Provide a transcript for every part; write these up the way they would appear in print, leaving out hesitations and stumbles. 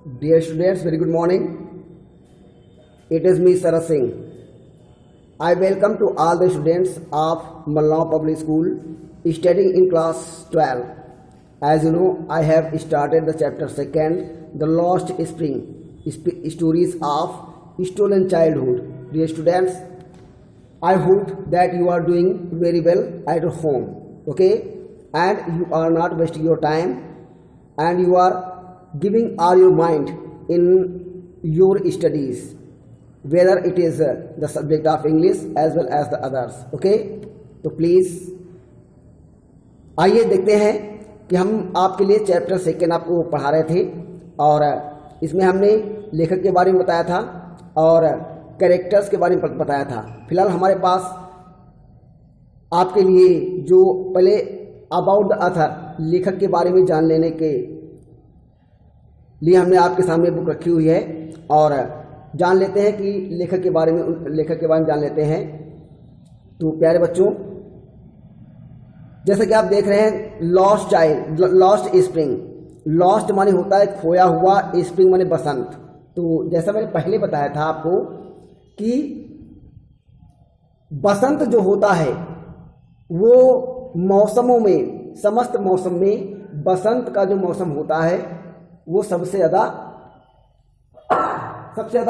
Dear students, very good morning. It is me, Sarah Singh. I welcome to all the students of Malnav Public School studying in class 12. As you know, I have started the chapter 2nd, The Lost Spring, Stories of Stolen Childhood. Dear students, I hope that you are doing very well at home, okay? And you are not wasting your time and you are giving all your mind in your studies, whether it is the subject of English as well as the others, okay? तो please आइए देखते हैं कि हम आपके लिए chapter 2 आपको पढ़ा रहे थे और इसमें हमने लेखक के बारे में बताया था और कैरेक्टर्स के बारे में बताया था। फिलहाल हमारे पास आपके लिए जो पहले अबाउट द ऑथर, लेखक के बारे में जान लेने के लिए हमने आपके सामने बुक रखी हुई है और जान लेते हैं कि लेखक के बारे में जान लेते हैं। तो प्यारे बच्चों, जैसा कि आप देख रहे हैं, lost child, lost spring. Lost माने होता है खोया हुआ, स्प्रिंग माने बसंत। तो जैसा मैंने पहले बताया था आपको कि बसंत जो होता है वो मौसमों में, समस्त मौसम में बसंत का जो मौसम होता है वो सबसे ज़्यादा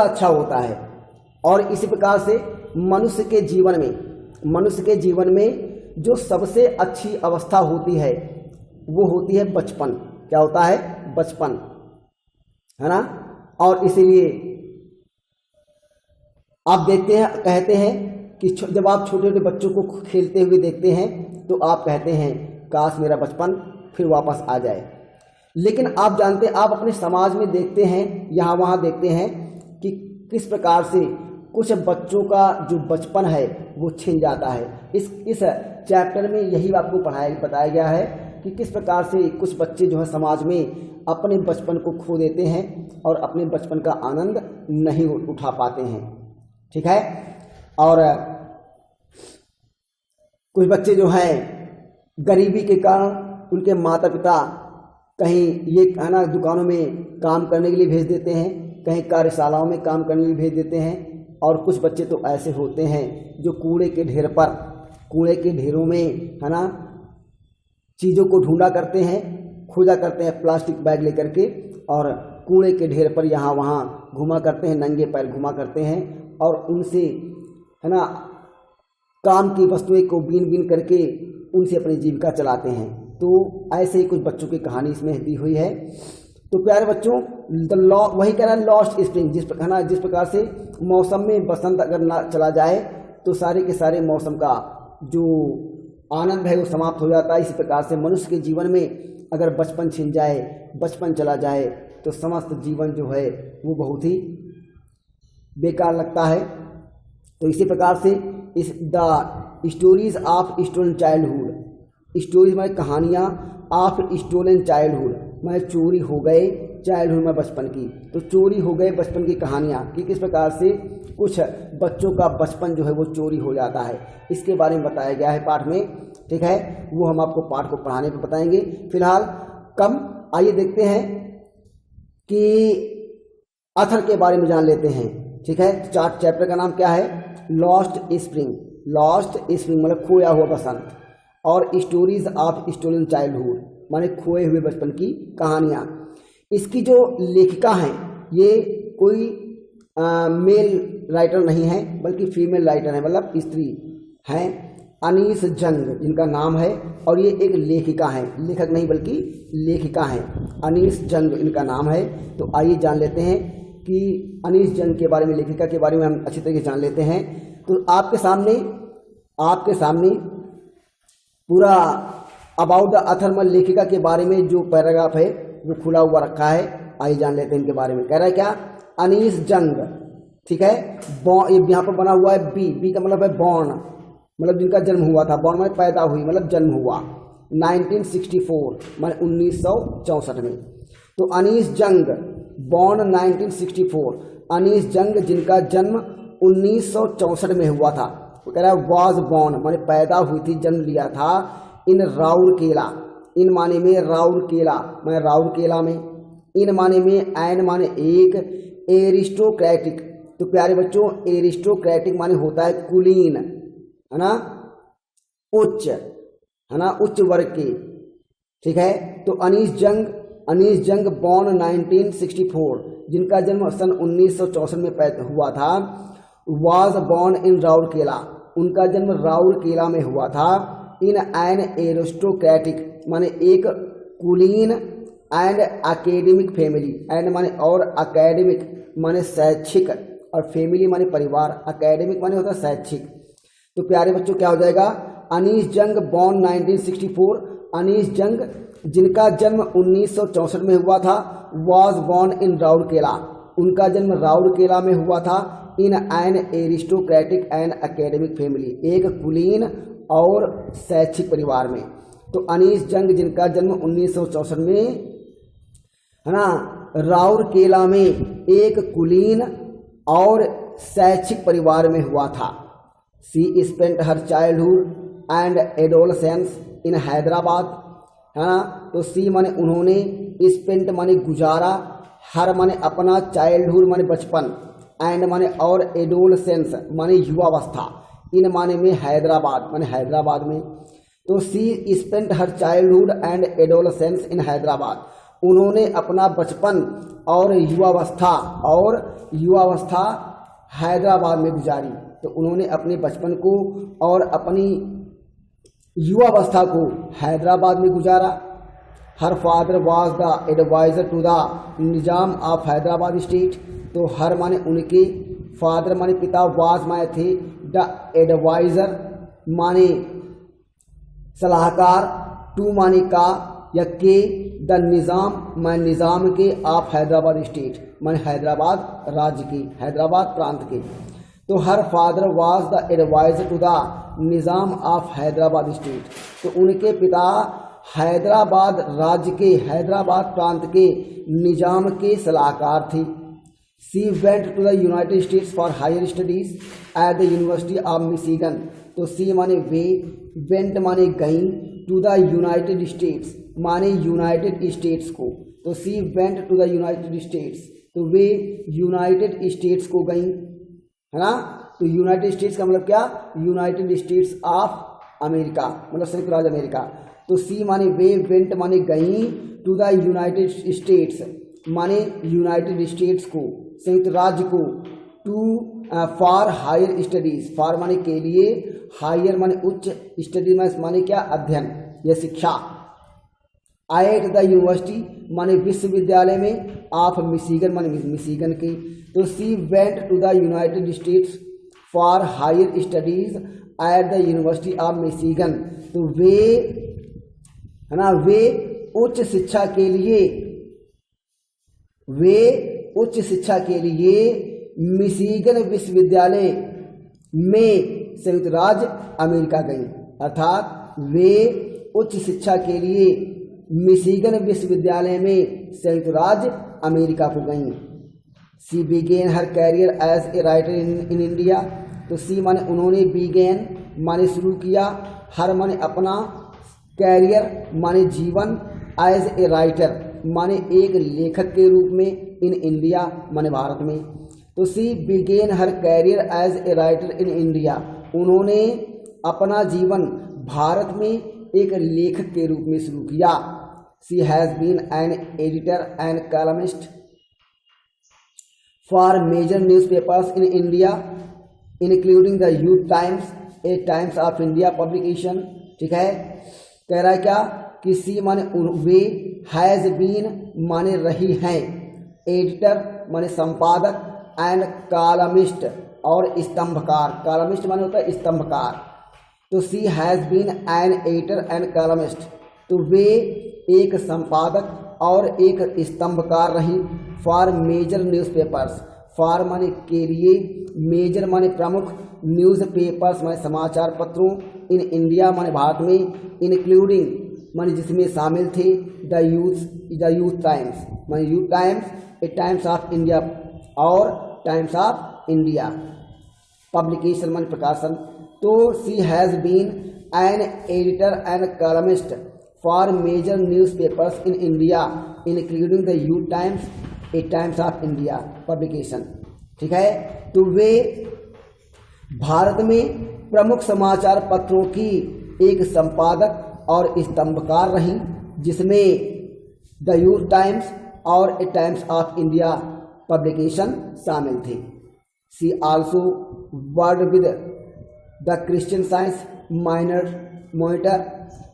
अच्छा होता है। और इसी प्रकार से मनुष्य के जीवन में जो सबसे अच्छी अवस्था होती है वो होती है बचपन। क्या होता है? बचपन, है ना। और इसीलिए आप देखते हैं, कहते हैं कि जब आप छोटे छोटे बच्चों को खेलते हुए देखते हैं तो आप कहते हैं काश मेरा बचपन फिर वापस आ जाए। लेकिन आप जानते हैं, आप अपने समाज में देखते हैं, यहाँ वहाँ देखते हैं कि किस प्रकार से कुछ बच्चों का जो बचपन है वो छिन जाता है। इस चैप्टर में यही आपको बताया गया है कि किस प्रकार से कुछ बच्चे जो है समाज में अपने बचपन को खो देते हैं और अपने बचपन का आनंद नहीं उठा पाते हैं। ठीक है। और कुछ बच्चे जो हैं गरीबी के कारण उनके माता पिता कहीं ये है ना दुकानों में काम करने के लिए भेज देते हैं, कहीं कार्यशालाओं में काम करने के लिए भेज देते हैं। और कुछ बच्चे तो ऐसे होते हैं जो कूड़े के ढेरों में है ना चीज़ों को ढूंढा करते हैं, खोजा करते हैं प्लास्टिक बैग लेकर के, और कूड़े के ढेर पर यहाँ वहाँ घुमा करते हैं, नंगे पैर घुमा करते हैं और उनसे है ना काम की वस्तुएं को बीन करके उनसे अपनी जीविका चलाते हैं। तो ऐसे ही कुछ बच्चों की कहानी इसमें दी हुई है। तो प्यारे बच्चों, वही कह रहा है लॉस्ट स्प्रिंग, जिस प्रकार से मौसम में बसंत अगर ना चला जाए तो सारे के सारे मौसम का जो आनंद है वो समाप्त हो जाता है। इसी प्रकार से मनुष्य के जीवन में अगर बचपन छिन जाए, बचपन चला जाए तो समस्त जीवन जो है वो बहुत ही बेकार लगता है। तो इसी प्रकार से इस the stories of stolen childhood, stories में कहानियाँ ऑफ स्टोलन चाइल्डहुड में चोरी हो गए चाइल्डहुड में बचपन की। तो चोरी हो गए बचपन की कहानियाँ कि किस प्रकार से कुछ बच्चों का बचपन जो है वो चोरी हो जाता है, इसके बारे में बताया गया है पाठ में। ठीक है, वो हम आपको पाठ को पढ़ाने पर बताएंगे। फिलहाल आइए देखते हैं कि ऑथर के बारे में जान लेते हैं। ठीक है, चैप्टर का नाम क्या है? Lost spring. लॉस्ट स्प्रिंग मतलब खोया हुआ बसंत, और स्टोरीज ऑफ स्टोलन चाइल्डहुड माने खोए हुए बचपन की कहानियाँ। इसकी जो लेखिका हैं ये कोई मेल राइटर नहीं है बल्कि फीमेल राइटर है, मतलब स्त्री हैं, अनीस जंग जिनका नाम है, और ये एक लेखिका है, लेखक नहीं बल्कि लेखिका हैं, अनीस जंग इनका नाम है। तो आइए जान लेते हैं कि अनीस जंग के बारे में, लेखिका के बारे में हम अच्छी तरीके से जान लेते हैं। तो आपके सामने पूरा अबाउट द ऑथर में लेखिका के बारे में जो पैराग्राफ है वो खुला हुआ रखा है। आइए जान लेते हैं इनके बारे में। कह रहा है क्या? अनीस जंग। ठीक है, यहाँ पर बना हुआ है बी का मतलब है बॉर्न, मतलब जिनका जन्म हुआ था। बॉर्न में पैदा हुई मतलब जन्म हुआ 1964 मतलब 1964 में। तो अनीस जंग बॉर्न 1964, अनीस जंग जिनका जन्म 1964 में हुआ था। वो कह रहा है वॉज बॉर्न माने पैदा हुई थी, जन्म लिया था इन राउरकेला, इन माने में राउरकेला, मैं राउरकेला में, इन माने में, एन माने एक, एरिस्टोक्रेटिक। तो प्यारे बच्चों एरिस्टोक्रेटिक माने होता है कुलीन, है ना, उच्च, है ना, उच्च वर्ग के, ठीक है। तो अनीस जंग बॉर्न 1964, जिनका जन्म सन 1964 में पैदा हुआ था, वाज बॉर्न इन राउरकेला, उनका जन्म राउरकेला में हुआ था। इन एन एरिस्टोक्रेटिक माने एक कुलीन एंड एकेडमिक फैमिली, एंड माने और, एकेडमिक माने शैक्षिक, और फैमिली माने परिवार, एकेडमिक माने होता है शैक्षिक। तो प्यारे बच्चों क्या हो जाएगा, अनीस जंग बॉर्न 1964, अनीस जंग जिनका जन्म 1964 में हुआ था, वाज बॉर्न इन राउरकेला, उनका जन्म राउरकेला में हुआ था। In an aristocratic and academic family, एक कुलीन और शैक्षिक परिवार में। तो अनीस जंग जिनका जन्म 1964 में, है ना, राउरकेला में एक कुलीन और शैक्षिक परिवार में हुआ था। She spent her childhood and adolescence in Hyderabad, है ना। तो सी माने उन्होंने, स्पेंट माने गुजारा, हर माने अपना, चाइल्डहुड माने बचपन, एंड माने और, एडोलसेंस माने युवावस्था, इन माने में हैदराबाद माने हैदराबाद में। तो she spent her childhood and adolescence in Hyderabad, उन्होंने अपना बचपन और युवावस्था हैदराबाद में गुजारी। तो उन्होंने अपने बचपन को और अपनी युवावस्था को हैदराबाद में गुजारा। Her father was the advisor to the Nizam of Hyderabad state, तो हर माने उनके, फादर माने पिता, वाज माने थे, द एडवाइजर माने सलाहकार, टू माने का या के, द निज़ाम माने निज़ाम के, ऑफ हैदराबाद स्टेट माने हैदराबाद राज्य के, हैदराबाद प्रांत के। तो her father was the advisor to the Nizam of Hyderabad state, तो उनके पिता हैदराबाद राज्य के, हैदराबाद प्रांत के निज़ाम के सलाहकार थे। She went to the United States for higher studies at the University of Michigan, तो सी माने वे, वेंट माने गई, टू द यूनाइटेड स्टेट्स माने यूनाइटेड स्टेट्स को, तो she went to the United States, तो वे यूनाइटेड स्टेट्स को गई, है ना। तो यूनाइटेड स्टेट्स का मतलब क्या, यूनाइटेड स्टेट्स ऑफ अमेरिका, मतलब संयुक्त राज्य अमेरिका। तो सी माने वे, वेंट माने गई, टू द यूनाइटेड स्टेट्स माने यूनाइटेड स्टेट्स को, संयुक्त राज्य को, to for higher studies, for माने के लिए, हायर माने उच्च, स्टडीज माने क्या, अध्ययन या शिक्षा। एट द यूनिवर्सिटी माने विश्वविद्यालय में, ऑफ मिशिगन माने मिशिगन के। तो she went to the United States for higher studies at the University of Michigan, तो वे, है ना, वे उच्च शिक्षा के लिए, वे उच्च शिक्षा के लिए मिशिगन विश्वविद्यालय में संयुक्त राज्य अमेरिका गई, अर्थात वे उच्च शिक्षा के लिए मिशिगन विश्वविद्यालय में संयुक्त राज्य अमेरिका को गई। She began her career as a writer in India, तो सी माने उन्होंने, बिगेन माने शुरू किया, हर माने अपना, कैरियर माने जीवन, एज ए राइटर माने एक लेखक के रूप में, इन इंडिया माने भारत में। तो she began her career as a writer in India, उन्होंने अपना जीवन भारत में एक लेखक के रूप में शुरू किया। She has been an editor and columnist for major newspapers in India including the Youth Times, a Times of India publication, ठीक है। कह रहा है क्या कि सी माने वे, हैज़ बीन माने रही हैं, एडिटर माने संपादक, एंड कॉलमिस्ट और स्तंभकार, कॉलमिस्ट माने होता है स्तंभकार। तो she has been an editor and columnist, तो वे एक संपादक और एक स्तंभकार रही, फॉर मेजर न्यूज़पेपर्स, फॉर माने के लिए, मेजर माने प्रमुख, न्यूज़पेपर्स माने समाचार पत्रों, इन इंडिया माने भारत में, इंक्लूडिंग माने जिसमें शामिल थे, द यूथ टाइम्स माने Youth Times, a Times of India और टाइम्स ऑफ इंडिया, पब्लिकेशन माने प्रकाशन। तो she has been an editor and columnist for major newspapers in India including the Youth Times, a Times of India publication. ठीक है, तो वे भारत में प्रमुख समाचार पत्रों की एक संपादक और स्तंभकार रहीं, जिसमें द यूथ टाइम्स और a Times of India publication शामिल थे। She also worked with the Christian Science minor Monitor.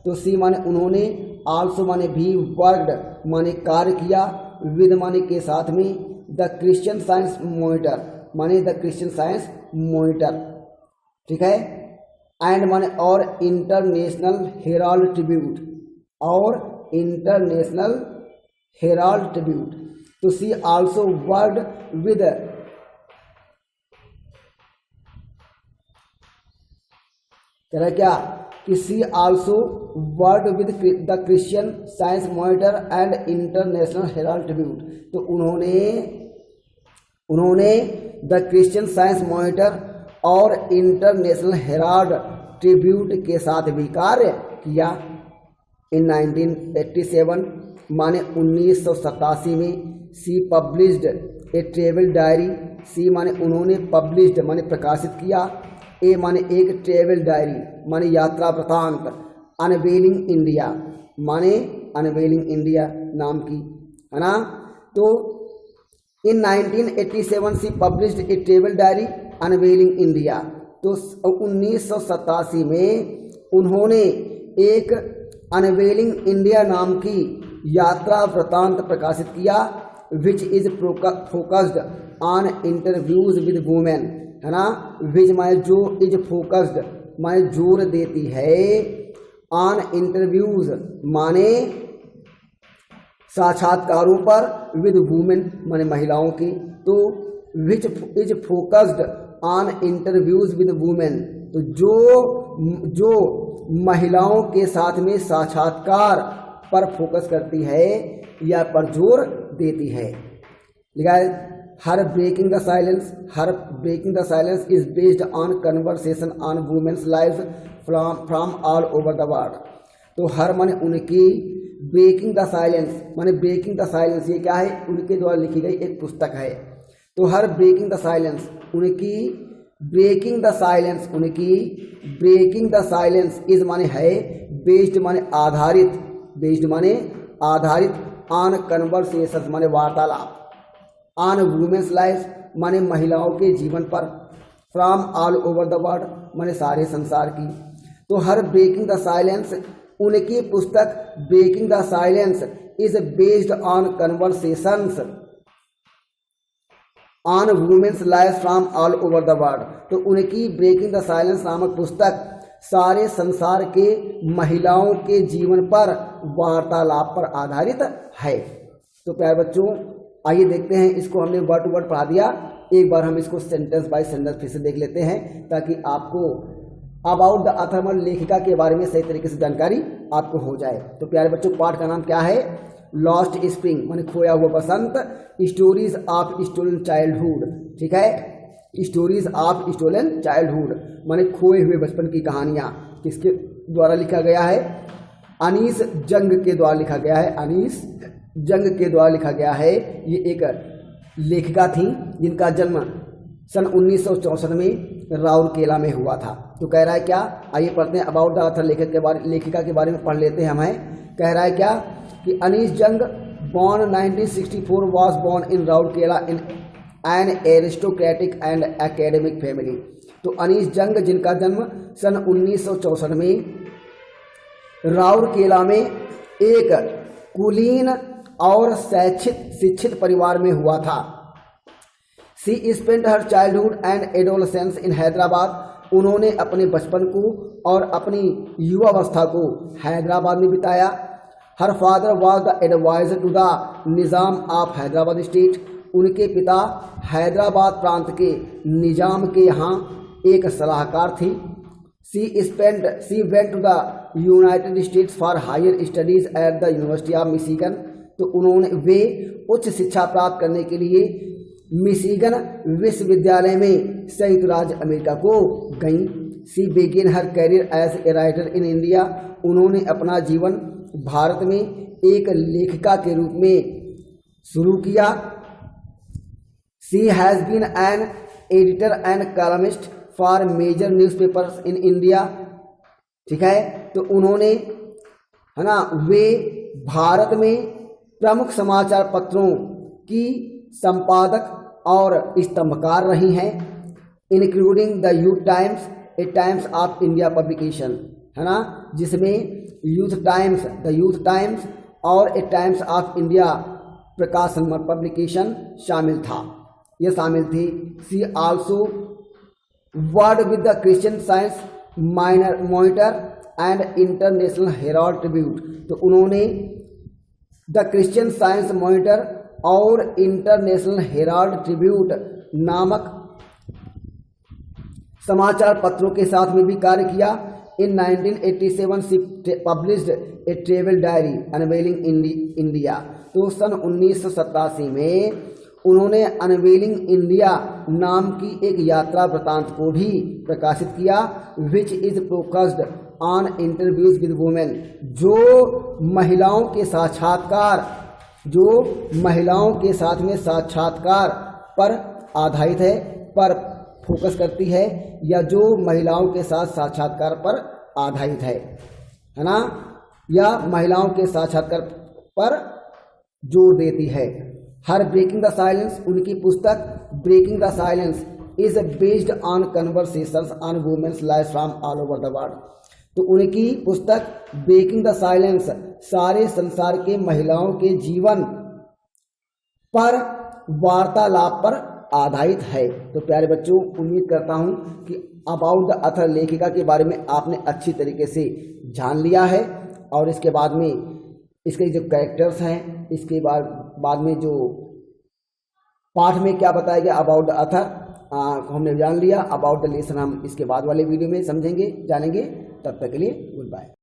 तो सी माने उन्होंने, आल्सो माने भी, वर्कड माने कार्य किया, विद माने के साथ में, द क्रिश्चियन साइंस मॉनिटर माने द क्रिश्चियन साइंस मॉनिटर। ठीक है, एंड माने और इंटरनेशनल हेराल्ड ट्रिब्यूट, और इंटरनेशनल हेराल्ड ट्रिब्यूट। तो सी आल्सो वर्कड विद, कह रहा क्या कि she also worked with the Christian Science Monitor and International Herald Tribute. तो उन्होंने द क्रिश्चियन साइंस मॉनिटर और इंटरनेशनल हेराल्ड ट्रिब्यूट के साथ भी कार्य किया। इन 1987 माने 1987 में सी पब्लिश्ड ए ट्रेवल डायरी। सी माने उन्होंने, पब्लिश्ड माने प्रकाशित किया, ए माने एक ट्रेवल डायरी माने यात्रा वृतांत, अनवेलिंग इंडिया माने अनवेलिंग इंडिया नाम की, है ना। तो इन 1987 सी published a travel diary unveiling India. तो 1987 में उन्होंने एक अनवेलिंग इंडिया नाम की यात्रा वृतांत प्रकाशित किया, which is focused on interviews with women, है ना। विच माने जो, इज फोकस्ड माने जोर देती है, ऑन इंटरव्यूज माने साक्षात्कारों पर, विद वुमेन माने महिलाओं की। तो which is focused on interviews with women, तो जो महिलाओं के साथ में साक्षात्कार पर फोकस करती है या पर जोर देती है। लिखा है, her Breaking the silence is based on conversation on women's lives from all over the world. तो हर माने उनकी, ब्रेकिंग द साइलेंस माने ब्रेकिंग द साइलेंस, ये क्या है, उनके द्वारा लिखी गई एक पुस्तक है। तो हर ब्रेकिंग द साइलेंस, उनकी ब्रेकिंग द साइलेंस, उनकी ब्रेकिंग द साइलेंस इज माने है, बेस्ड माने आधारित, बेस्ड माने आधारित, ऑन कन्वर्सेशन माने वार्तालाप, ऑन वुमेन्स लाइफ माने महिलाओं के जीवन पर, from all over the world माने सारे संसार की। तो हर ब्रेकिंग द साइलेंस, उनकी पुस्तक breaking the silence is based on conversations on women's life from all over the world. तो उनकी ब्रेकिंग द साइलेंस नामक पुस्तक सारे संसार के महिलाओं के जीवन पर वार्तालाप पर आधारित है। तो प्यारे बच्चों, आइए देखते हैं, इसको हमने वर्ड टू वर्ड पढ़ा दिया, एक बार हम इसको सेंटेंस बाय सेंटेंस फिर से देख लेते हैं, ताकि आपको अबाउट द ऑथर मतलब लेखिका के बारे में सही तरीके से जानकारी आपको हो जाए। तो प्यारे बच्चों, पाठ का नाम क्या है, लॉस्ट स्प्रिंग माने खोया हुआ बसंत, स्टोरीज ऑफ स्टोलन चाइल्डहुड। ठीक है, स्टोरीज ऑफ स्टोलन चाइल्डहुड माने खोए हुए बचपन की कहानियां। किसके द्वारा लिखा गया है, अनीस जंग के द्वारा लिखा गया है, अनीस जंग के द्वारा लिखा गया है। ये एक लेखिका थी जिनका जन्म सन 1964 में राउरकेला में हुआ था। तो कह रहा है क्या, आइए पढ़ते हैं अबाउट द ऑथर, लेखिका के बारे में पढ़ लेते हैं। हमें कह रहा है क्या कि अनीस जंग born 1964 was born in Rourkela in an aristocratic and academic family। तो अनीस जंग जिनका जन्म सन 1964 में राउरकेला में एक कुलीन और शिक्षित परिवार में हुआ था। She spent her childhood and adolescence in Hyderabad. उन्होंने अपने बचपन को और अपनी युवावस्था को हैदराबाद में बिताया। Her father was the advisor to the Nizam of Hyderabad state. उनके पिता हैदराबाद प्रांत के निज़ाम के यहाँ एक सलाहकार थी। She went to the United States for higher studies at the University of Michigan. तो वे उच्च शिक्षा प्राप्त करने के लिए मिशिगन विश्वविद्यालय में संयुक्त राज्य अमेरिका को गईं। She began her career as a writer in India. उन्होंने अपना जीवन भारत में एक लेखिका के रूप में शुरू किया। She has been an editor and columnist for major newspapers in India. ठीक है, तो उन्होंने, है ना, वे भारत में प्रमुख समाचार पत्रों की संपादक और स्तंभकार रही हैं, including the Youth Times, a Times of India publication, है ना, जिसमें यूथ टाइम्स और ए टाइम्स ऑफ इंडिया प्रकाशन पब्लिकेशन शामिल था, यह शामिल थी। She also worked with the Christian Science Monitor and International Herald Tribute. तो उन्होंने द क्रिश्चियन साइंस मॉनिटर और इंटरनेशनल हेराल्ड ट्रिब्यूट नामक समाचार पत्रों के साथ में भी कार्य किया। In 1987 she published a travel diary unveiling India. तो सन 1987 में उन्होंने अनवेलिंग इंडिया नाम की एक यात्रा वृतांत को भी प्रकाशित किया, which is focused on interviews with women, जो महिलाओं के साथ में साक्षात्कार पर आधारित है, पर फोकस करती है, या जो महिलाओं के साथ साक्षात्कार पर आधारित है ना, या महिलाओं के साक्षात्कार पर जोर देती है। हर ब्रेकिंग द साइलेंस, उनकी पुस्तक breaking the silence is based on conversations on women's life from all over the world. तो उनकी पुस्तक ब्रेकिंग द साइलेंस सारे संसार के महिलाओं के जीवन पर वार्तालाप पर आधारित है। तो प्यारे बच्चों, उम्मीद करता हूं कि अबाउट द अथर लेखिका के बारे में आपने अच्छी तरीके से जान लिया है, और इसके बाद में इसके जो कैरेक्टर्स हैं, इसके बाद में जो पाठ में क्या बताया गया अबाउट द अथर हमने जान लिया। अबाउट द लेसन हम इसके बाद वाले वीडियो में समझेंगे, जानेंगे। तब तक के लिए गुड बाय।